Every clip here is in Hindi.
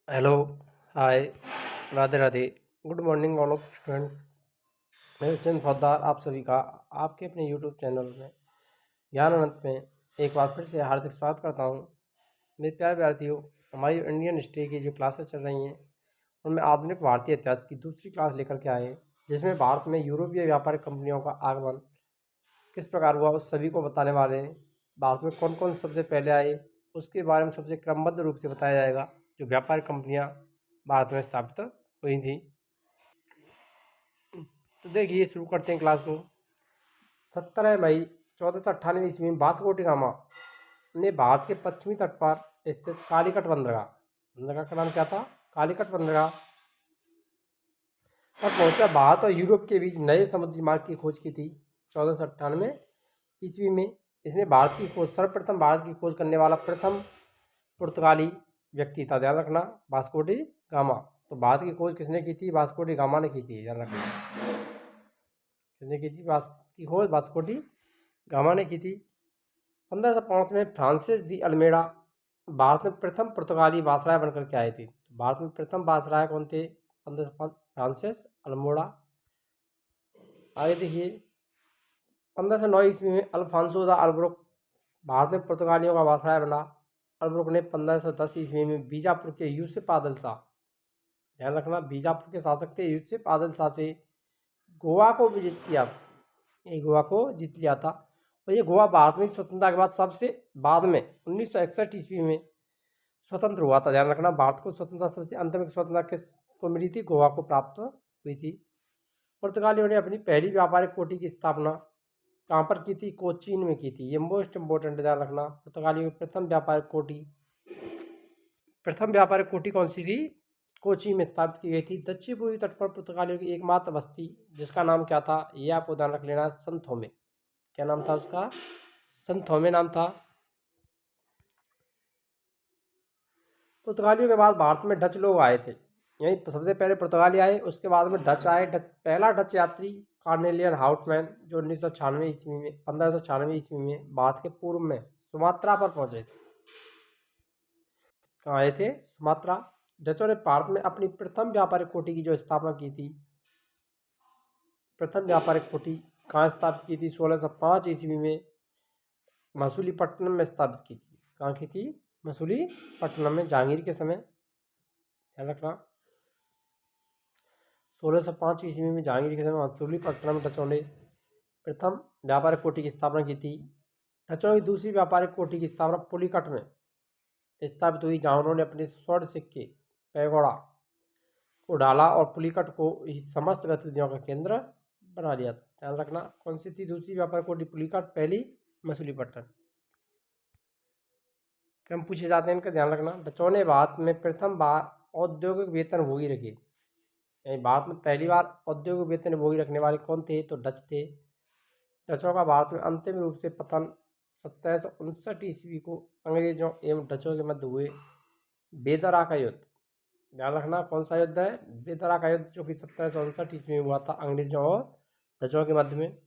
Hello, hi, Radhe Radhe. Good morning all of student. मैं हुसैन फौजदार आप सभी का आपके अपने यूट्यूब चैनल में ज्ञान अनंत में एक बार फिर से हार्दिक स्वागत करता हूँ। मेरे प्यारे विद्यार्थियों, हमारी इंडियन हिस्ट्री की जो क्लासेस चल रही हैं उनमें आधुनिक भारतीय इतिहास की दूसरी क्लास लेकर के आए हैं, जिसमें भारत में यूरोपीय व्यापारिक कंपनियों का आगमन किस प्रकार हुआ उस सभी को बताने वाले हैं। भारत में कौन कौन सबसे पहले आए उसके बारे में सबसे क्रमबद्ध रूप से बताया जाएगा। जो व्यापारिक कंपनियाँ भारत में स्थापित हुई थी, तो देखिए शुरू करते हैं क्लास को। 17 मई 1498 ईस्वी में वास्को डी गामा ने भारत के पश्चिमी तट पर स्थित कालीकट बंदरगाह का नाम क्या था? कालीकट बंदरगाह पर पहुंचकर भारत और यूरोप के बीच नए समुद्री मार्ग की खोज की थी। 1498 ईस्वी में इसने भारत की खोज सर्वप्रथम भारत की खोज करने वाला प्रथम पुर्तगाली व्यक्ति था। ध्यान रखना, वास्को डी गामा। तो भारत की खोज किसने की थी? वास्को डी गामा ने की थी। ध्यान रखना, किसने की थी बात की खोज? वास्को डी गामा ने की थी। 1505 में फ्रांसिस दी अल्मेडा भारत में प्रथम पुर्तगाली वासराय बनकर के आए थे। भारत में प्रथम वासराय कौन थे? 1505 फ्रांसिस अल्मोड़ा। आगे देखिए, 1509 ईस्वी में अल्फांसो दा अल्ब्रुक भारत में पुर्तगालियों का वासराय बना। अल्ब्रुक ने 1510 ईस्वी में बीजापुर के यूसुफ आदिल शाह, ध्यान रखना, बीजापुर के शासक थे यूसुफ आदिल शाह से गोवा को विजित किया। ये गोवा को जीत लिया था। और ये गोवा भारत में स्वतंत्रता के बाद सबसे बाद में 1961 ईस्वी में स्वतंत्र हुआ था। ध्यान रखना, भारत को स्वतंत्रता सबसे अंत में स्वतंत्रता किसको मिली थी? गोवा को प्राप्त हुई थी। पुर्तगालियों ने अपनी पहली व्यापारिक कोठी की स्थापना कहाँ पर की थी? कोचीन में की थी। ये मोस्ट इंपोर्टेंट, ध्यान रखना। पुर्तगालियों की प्रथम व्यापारिक कोठी कौन सी थी? कोची में स्थापित की गई थी। दक्षिण पूर्वी तट पर पुर्तगालियों की एकमात्र बस्ती, जिसका नाम क्या था? ये आपको ध्यान रख लेना, संथोमे। क्या नाम था उसका? संथोमे नाम था। पुर्तगालियों के बाद भारत में डच लोग आए थे। यहीं सबसे पहले पुर्तगाली आए, उसके बाद में डच आए। पहला डच यात्री कार्नेलियन हाउटमैन, जो 1596 ईस्वी में भारत के पूर्व में सुमात्रा पर पहुंचे थे। कहाँ आए थे? सुमात्रा। डचों ने भारत में अपनी प्रथम व्यापारिक कोठी की जो स्थापना की थी, प्रथम व्यापारिक कोठी कहाँ स्थापित की थी? 1605 ईस्वी में मसूलीपट्टनम में स्थापित की थी। कहाँ की थी? मसूलीपट्टनम में, जहांगीर के समय। ध्यान रखना, 1605 ईस्वी में जहांगीर के समय मसूलीपट्टनम में डचों ने प्रथम व्यापारिक कोठी की स्थापना की थी। डचों की दूसरी व्यापारिक कोठी की स्थापना पुलिकट में स्थापित हुई, जहाँ उन्होंने अपने स्वर्ण सिक्के पैगोड़ा को डाला और पुलिकट को ही समस्त गतिविधियों का केंद्र बना लिया था। ध्यान रखना, कौन सी थी दूसरी व्यापारिक कोठी? पुलिकट। पहली मसूलीपट्टनम। क्रम पूछे जाते हैं इनका, ध्यान रखना। डचों ने भारत में प्रथम बार औद्योगिक वेतन भोगी रखे। यानी भारत में पहली बार औद्योगिक वेतन भोगी रखने वाले कौन थे? तो डच थे। डचों का भारत में अंतिम रूप से पतन 1759 ईस्वी को अंग्रेजों एवं डचों के मध्य हुए बेदरा का युद्ध। ध्यान रखना, कौन सा युद्ध है? बेदरा का युद्ध, जो कि 1759 ईस्वी में हुआ था अंग्रेजों और डचों के मध्य में।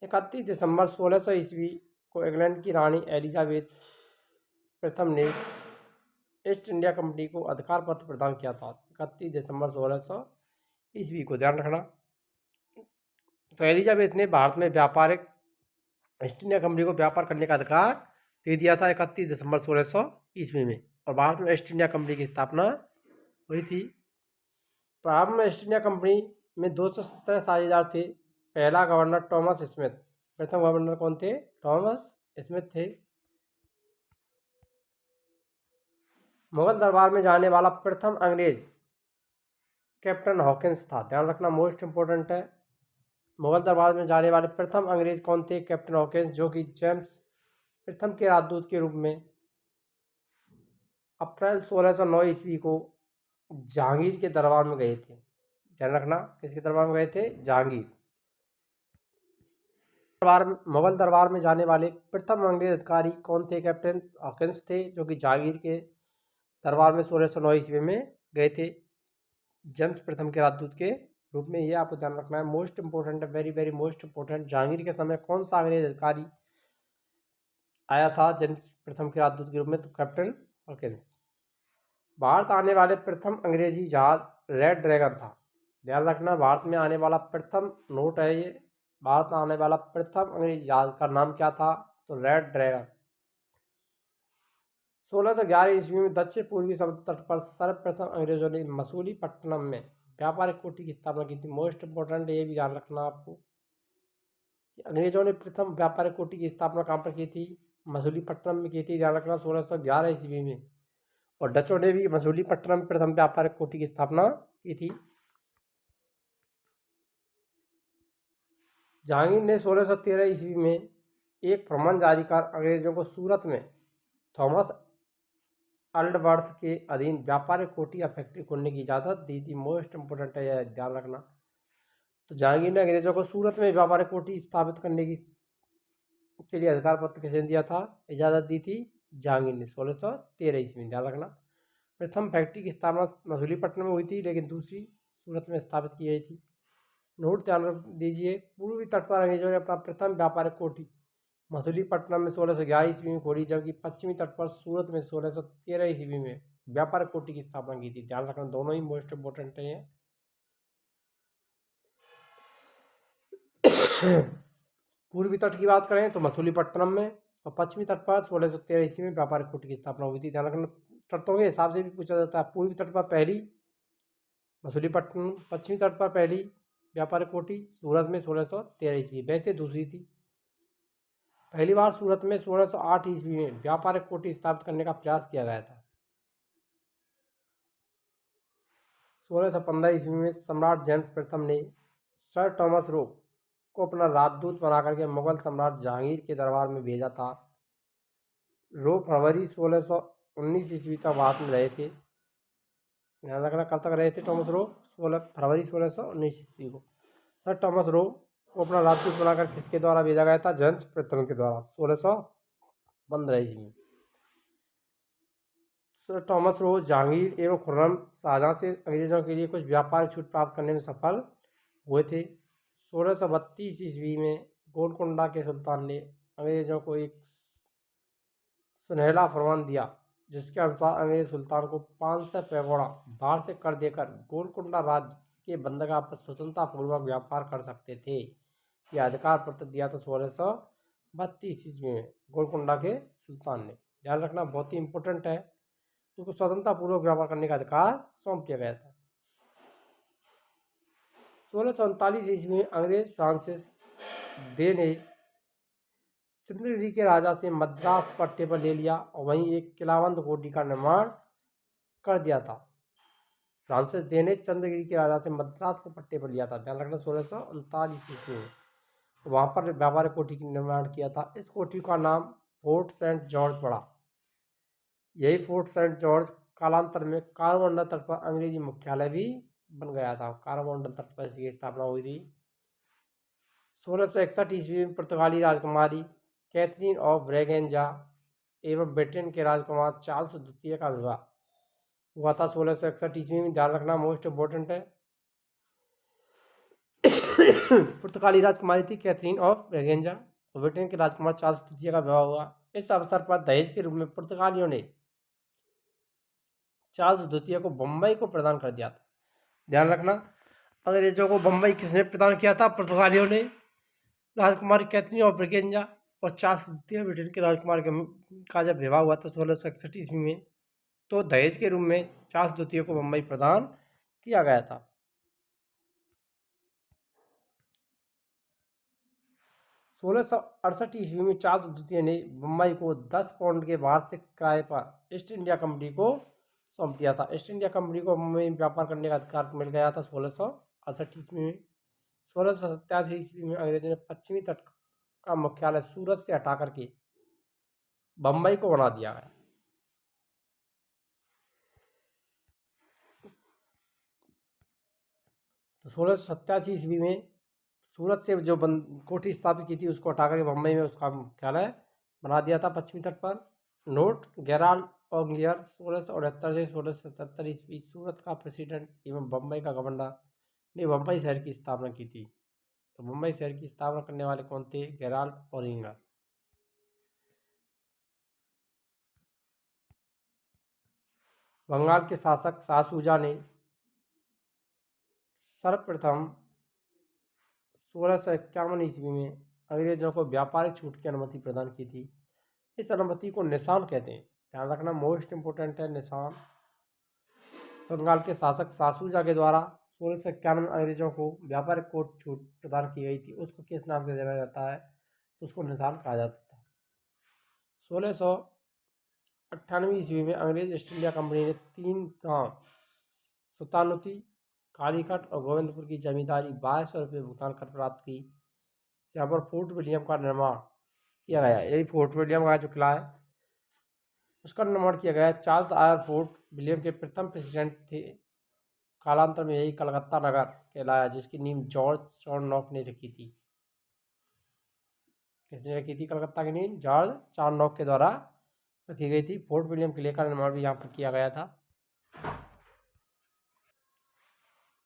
31 दिसंबर 1600 ईस्वी को इंग्लैंड की रानी एलिजाबेथ प्रथम ने ईस्ट इंडिया कंपनी को अधिकार पत्र प्रदान किया था। 31 दिसंबर 1600 ईस्वी को, ध्यान रखना। तो एलिजाबेथ ने भारत में व्यापारिक ईस्ट इंडिया कंपनी को व्यापार करने का अधिकार दे दिया था 31 दिसंबर 1600 ईस्वी में, और भारत में ईस्ट इंडिया कंपनी की स्थापना हुई थी। प्रारंभ में ईस्ट इंडिया कंपनी में 217 साझेदार थे। पहला गवर्नर थॉमस स्मिथ, प्रथम गवर्नर कौन थे? थॉमस स्मिथ थे। मुगल दरबार में जाने वाला प्रथम अंग्रेज कैप्टन हॉकिंस था। ध्यान रखना, मोस्ट इंपोर्टेंट है। मुगल दरबार में जाने वाले प्रथम अंग्रेज कौन थे? कैप्टन हॉकिंस, जो कि जेम्स प्रथम के राजदूत के रूप में अप्रैल 1609 ईस्वी को जहांगीर के दरबार में गए थे। ध्यान रखना, किसके दरबार में गए थे? जहांगीर। मुगल दरबार में जाने वाले प्रथम अंग्रेज अधिकारी कौन थे? कैप्टन हॉकिंस थे, जो कि जहांगीर के दरबार में 1609 ईस्वी में गए थे जेम्स प्रथम के राजदूत के रूप में। ये आपको ध्यान रखना है, मोस्ट इंपोर्टेंट है, very very most important. Jahangir के समय कौन सा अंग्रेज अधिकारी आया था जेम्स प्रथम के राजदूत के रूप में? तो कैप्टन हॉकिंस। भारत आने वाले प्रथम अंग्रेजी जहाज रेड ड्रैगन था। ध्यान रखना, भारत में आने वाला प्रथम नोट है ये। भारत में आने वाला प्रथम अंग्रेजी जहाज का नाम क्या था? तो रेड ड्रैगन। 1611 ईस्वी में दक्षिण पूर्वी समुद्र तट पर सर्वप्रथम अंग्रेजों ने मसूलीपट्टनम में व्यापारिक कोठी की स्थापना की थी। मोस्ट इंपोर्टेंट ये भी ध्यान रखना आपको कि अंग्रेजों ने प्रथम व्यापारिक कोठी की स्थापना कहाँ पर की थी? मसूलीपट्टनम में की थी। ध्यान रखना, 1611 ईस्वी में। और डचों ने भी मसूलीपट्टनम में प्रथम व्यापारिक कोठी की स्थापना की थी। जहांगीर ने 1613 ईस्वी में एक फरमान जारी कर अंग्रेजों को सूरत में थॉमस अल्डवर्थ के अधीन व्यापारिक कोठी या फैक्ट्री खोलने की इजाज़त दी थी। मोस्ट इंपोर्टेंट है, यह ध्यान रखना। तो जहांगीर ने अंग्रेजों को सूरत में व्यापारिक कोठी स्थापित करने की के लिए अधिकार पत्र किसने दिया था? इजाज़त दी थी जहांगीर ने 1613 ईस्वी में। ध्यान रखना, प्रथम फैक्ट्री की स्थापना मसूलीपट्टनम में हुई थी, लेकिन दूसरी सूरत में स्थापित की गई थी। नोट ध्यान रख दीजिए, पूर्वी तट पर अंग्रेजों ने अपना प्रथम व्यापारिक कोठी मसूलीपट्टनम में 1611 ईस्वी में खोली, जबकि पश्चिमी तट पर सूरत में 1613 ईस्वी में व्यापारिक कोठी की स्थापना की थी। ध्यान रखना, दोनों ही मोस्ट इंपोर्टेंट है। पूर्वी तट की बात करें तो मसूलीपट्टनम में, और पश्चिमी तट पर 1613 ईस्वी में व्यापारिक कोठी की स्थापना हुई थी। ध्यान रखना, तटों के हिसाब से भी पूछा जाता है। पूर्वी तट पर पहली मसूलीपट्टनम, पश्चिमी तट पर पहली व्यापारिक कोठी सूरत में 1613 ईस्वी, वैसे दूसरी थी। पहली बार सूरत में 1608 ईस्वी में व्यापारिक कोठी स्थापित करने का प्रयास किया गया था। 1615 ईस्वी में सम्राट जेम्स प्रथम ने सर थॉमस रो को अपना राजदूत बनाकर के मुगल सम्राट जहांगीर के दरबार में भेजा था। रो फरवरी 1619 ईस्वी तक भारत में रहे थे। ध्यान रखना, कब तक रहे थे टॉमस रो? फरवरी 1619 ईस्वी को। सर थॉमस रो को अपना राजदूत बनाकर किसके द्वारा भेजा गया था? जेम्स प्रथम के द्वारा 1615 ईस्वी में। सर थॉमस रो जहांगीर एवं खुर्रम शाहजहां से अंग्रेजों के लिए कुछ व्यापारिक छूट प्राप्त करने में सफल हुए थे। 1632 ईस्वी में गोलकुंडा के सुल्तान ने अंग्रेजों को एक सुनहला फरमान दिया, जिसके अनुसार अंग्रेज सुल्तान को 500 पैगोड़ा बाहर से कर देकर गोलकुंडा राज्य के बंदरगाह पर स्वतंत्रतापूर्वक व्यापार कर सकते थे। यह अधिकार पत्र दिया था 1632 ईस्वी में गोलकुंडा के सुल्तान ने। ध्यान रखना, बहुत ही इंपॉर्टेंट है, उनको स्वतंत्रतापूर्वक व्यापार करने का अधिकार सौंप दिया गया था। 1639 ईस्वी में अंग्रेज फ्रांसिस दे ने चंद्रगिरी के राजा से मद्रास पट्टे पर ले लिया और वहीं एक किलाबंद कोठी का निर्माण कर दिया था। फ्रांसिस दे ने चंद्रगिरी के राजा से मद्रास को पट्टे पर लिया था। ध्यान रखना, 1639 ईस्वी में वहाँ पर व्यापारिक कोठी का निर्माण किया था। इस कोठी का नाम फोर्ट सेंट जॉर्ज पड़ा। यही फोर्ट सेंट जॉर्ज कालांतर में कारमंडल तट पर अंग्रेजी मुख्यालय भी बन गया था। कारमंडल तट पर इसकी स्थापना हुई थी। 1661 ईस्वी में पुर्तगाली राजकुमारी कैथरीन ऑफ ब्रेगेंजा एवं ब्रिटेन के राजकुमार चार्ल्स द्वितीय का विवाह हुआ था 1661 ईस्वी में। ध्यान रखना, मोस्ट इम्पोर्टेंट है। पुर्तगाली राजकुमारी थी कैथरीन ऑफ ब्रेगेंजा और ब्रिटेन के राजकुमार चार्ल्स द्वितीय का विवाह हुआ। इस अवसर पर दहेज के रूप में पुर्तगालियों ने चार्ल्स द्वितीय को बम्बई को प्रदान कर दिया था। ध्यान रखना, अंग्रेजों को बम्बई किसने प्रदान किया था? पुर्तगालियों ने। राजकुमारी कैथरीन ऑफ ब्रेगेंजा और चार्ल्स द्वितीय ब्रिटेन के राजकुमार का जब विवाह हुआ था 1661 ईस्वी में, तो दहेज के रूप में चार्ल्स द्वितीय को बम्बई प्रदान किया गया था। 1668 ईस्वी में चार्ल्स द्वितीय ने बम्बई को 10 पाउंड के वार्षिक किराए पर ईस्ट इंडिया कंपनी को सौंप दिया था। ईस्ट इंडिया कंपनी को मुंबई में व्यापार करने का अधिकार मिल गया था 1668 ईस्वी में। 1687 ईस्वी में अंग्रेजों ने पश्चिमी तट का मुख्यालय सूरत से हटा करके बम्बई को बना दिया गया। तो 1687 ईस्वी में सूरत से जो कोठी स्थापित की थी उसको हटा करके बम्बई में उसका मुख्यालय बना दिया था पश्चिमी तट पर। नोट, गेराल्ड ऑंगियर 1668 से 1677 ईस्वी सूरत का प्रेसिडेंट एवं बम्बई का गवर्नर ने बम्बई शहर की स्थापना की थी। तो मुंबई शहर की स्थापना करने वाले कौन थे? गेराल्ड ऑंगियर। बंगाल के शासक शाहशुजा ने सर्वप्रथम 1651 ईस्वी में अंग्रेजों को व्यापारिक छूट की अनुमति प्रदान की थी। इस अनुमति को निशान कहते हैं, ध्यान रखना, मोस्ट इंपोर्टेंट है निशान। बंगाल के शासक शाहशुजा के द्वारा 1651 में अंग्रेजों को व्यापारिक कोर्ट छूट प्रदान की गई थी, उसको किस नाम से जाना जाता है, तो उसको निशान कहा जाता था। 1698 ईस्वी में अंग्रेज ईस्ट इंडिया कंपनी ने 3 गांव सुल्तानुती, कालीकट और गोविंदपुर की जमींदारी 2200 रुपये भुगतान कर प्राप्त की। यहाँ पर फोर्ट विलियम का निर्माण किया गया। यही फोर्ट विलियम का जो किला है उसका निर्माण किया गया। चार्ल्स आयर फोर्ट विलियम के प्रथम प्रेसिडेंट थे। कालांतर में यही कलकत्ता नगर कहलाया, जिसकी नींव जॉर्ज चार्नॉक ने रखी थी। किसने रखी थी कलकत्ता की नींव? जॉर्ज चार्नॉक के द्वारा रखी गई थी। फोर्ट विलियम किले का निर्माण भी यहाँ पर किया गया था।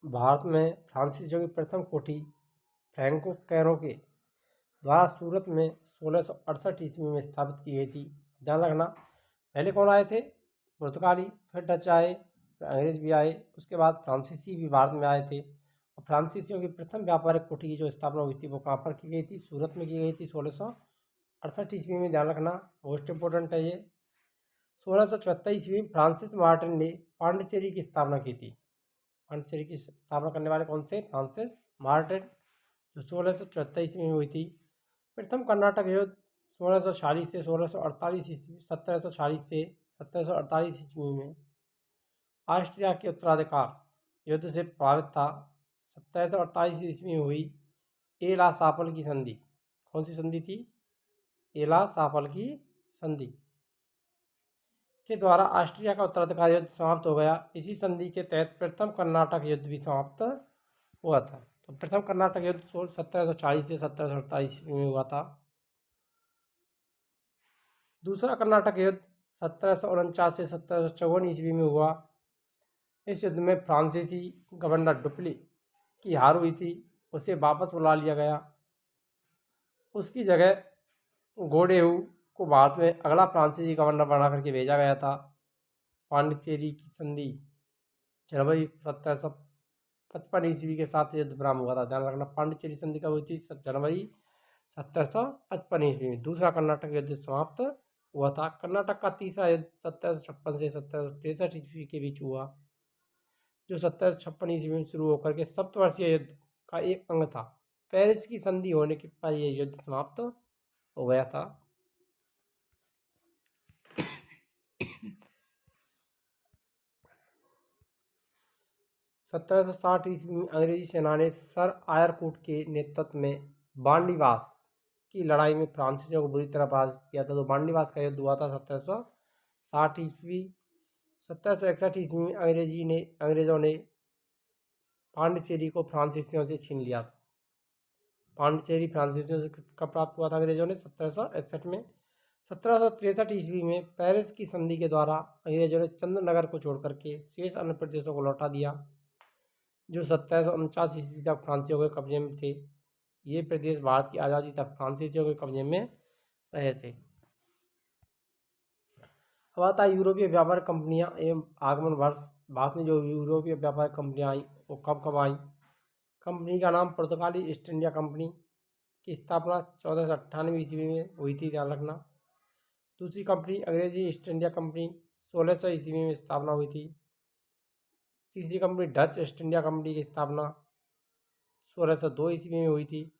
भारत में फ्रांसीसियों की प्रथम कोठी फ्रैंको कैरो के द्वारा सूरत में 1668 ईस्वी में स्थापित की गई थी। ध्यान रखना, पहले कौन आए थे? पुर्तगाली, फिर डच आए, फिर अंग्रेज भी आए, उसके बाद फ्रांसीसी भी भारत में आए थे। और फ्रांसीसियों की प्रथम व्यापारिक कोठी की जो स्थापना हुई थी वो कहाँ पर की गई थी? सूरत में की गई थी 1668 ईस्वी में। ध्यान रखना, मोस्ट इंपोर्टेंट है ये। 1674 ईस्वी में फ्रांसिस मार्टिन ने पांडिचेरी की स्थापना की थी। पांडिचेरी की स्थापना करने वाले कौन थे? फ्रांसिस मार्टिन, जो 1674 ईस्वी में हुई थी। प्रथम कर्नाटक युद्ध 1646 से 1648 ईस्वी 1746 से 1748 ईस्वी में ऑस्ट्रिया के उत्तराधिकार युद्ध से प्रभावित था। 1748 ईस्वी में हुई एला सापल की संधि। कौन सी संधि थी? एला सापल की संधि के द्वारा ऑस्ट्रिया का उत्तराधिकार युद्ध समाप्त हो गया। इसी संधि के तहत प्रथम कर्नाटक युद्ध भी समाप्त हुआ था। तो प्रथम कर्नाटक युद्ध 1740 से 1748 में हुआ था। दूसरा कर्नाटक युद्ध 1749 से 1754 ईस्वी में हुआ। इस युद्ध में फ्रांसीसी गवर्नर डुप्ली की हार हुई थी, उसे वापस बुला लिया गया। उसकी जगह गोडेहू को भारत में अगला फ्रांसीसी गवर्नर बना करके भेजा गया था। पांडिचेरी की संधि जनवरी 1755 ईस्वी के साथ युद्ध विराम हुआ था। ध्यान रखना, पांडिचेरी संधि कब हुई थी? जनवरी 1755 ईस्वी में। दूसरा कर्नाटक युद्ध समाप्त हुआ था। कर्नाटक का तीसरा युद्ध 1756 से 1763 ईस्वी के बीच हुआ, जो 1756 ईस्वी में शुरू होकर के सप्तवर्षीय युद्ध का एक अंग था। पेरिस की संधि होने के पर यह युद्ध समाप्त हो गया था। 1760 ईस्वी में अंग्रेजी सेना ने सर आयरकूट के नेतृत्व में बांडीवास की लड़ाई में फ्रांसीसियों को बुरी तरह पराजित किया था। तो बांडीवास का युद्ध हुआ था 1760 ईस्वी। 1761 ईस्वी में अंग्रेजों ने पांडिचेरी को फ्रांसीसियों से छीन लिया था। पांडिचेरी फ्रांसीसियों से कब प्राप्त हुआ था अंग्रेजों ने? 1761 में। 1763 ईस्वी में पेरिस की संधि के द्वारा अंग्रेजों ने चंद्रनगर को छोड़ करके शेष अन्य प्रदेशों को लौटा दिया, जो 1749 ईस्वी तक फ्रांसीसियों के कब्जे में थे। ये प्रदेश भारत की आज़ादी तक फ्रांसीसियों के कब्जे में रहे थे। अब आता है यूरोपीय व्यापार कंपनियां एवं आगमन वर्ष। भारत में जो यूरोपीय व्यापार कंपनियां आई वो कब कब आई? कंपनी का नाम पुर्तगाली ईस्ट इंडिया कंपनी की स्थापना 1498 ईस्वी में हुई थी। ध्यान रखना। दूसरी कंपनी अंग्रेजी ईस्ट इंडिया कंपनी 1600 ईस्वी में स्थापना हुई थी। तीसरी company Dutch east India company की स्थापना 1602 ईस्वी में हुई थी।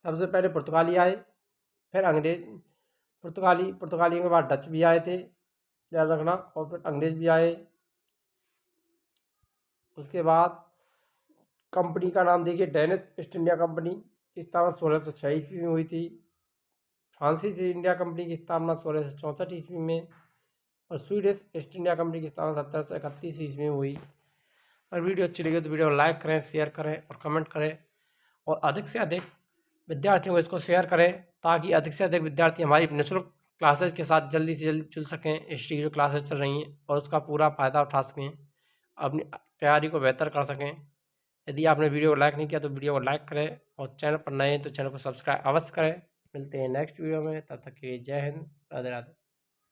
सबसे पहले पुर्तगाली आए, फिर अंग्रेज। पुर्तगाली के बाद डच भी आए थे, ध्यान रखना, और फिर अंग्रेज भी आए। उसके बाद कंपनी का नाम देखिए डेनिश ईस्ट इंडिया कंपनी की स्थापना 1606 ईस्वी में हुई थी। फ्रांसीसी इंडिया कंपनी की स्थापना 1664 ईस्वी में, और स्वीडिश ईस्ट इंडिया कंपनी की स्थापना 1731 ईस्वी में हुई। और वीडियो अच्छी लगी तो वीडियो को लाइक करें, शेयर करें और कमेंट करें, और अधिक से अधिक विद्यार्थियों को इसको शेयर करें, ताकि अधिक से अधिक विद्यार्थी हमारी निःशुल्क क्लासेज के साथ जल्दी से जल्दी जुड़ सकें। हिस्ट्री की जो क्लासेज चल रही हैं और उसका पूरा फ़ायदा उठा सकें, अपनी तैयारी को बेहतर कर सकें। यदि आपने वीडियो को लाइक नहीं किया तो वीडियो को लाइक करें, और चैनल पर नए हैं तो चैनल को सब्सक्राइब अवश्य करें। मिलते हैं नेक्स्ट वीडियो में, तब तक के लिए जय हिंद, राधे राधे।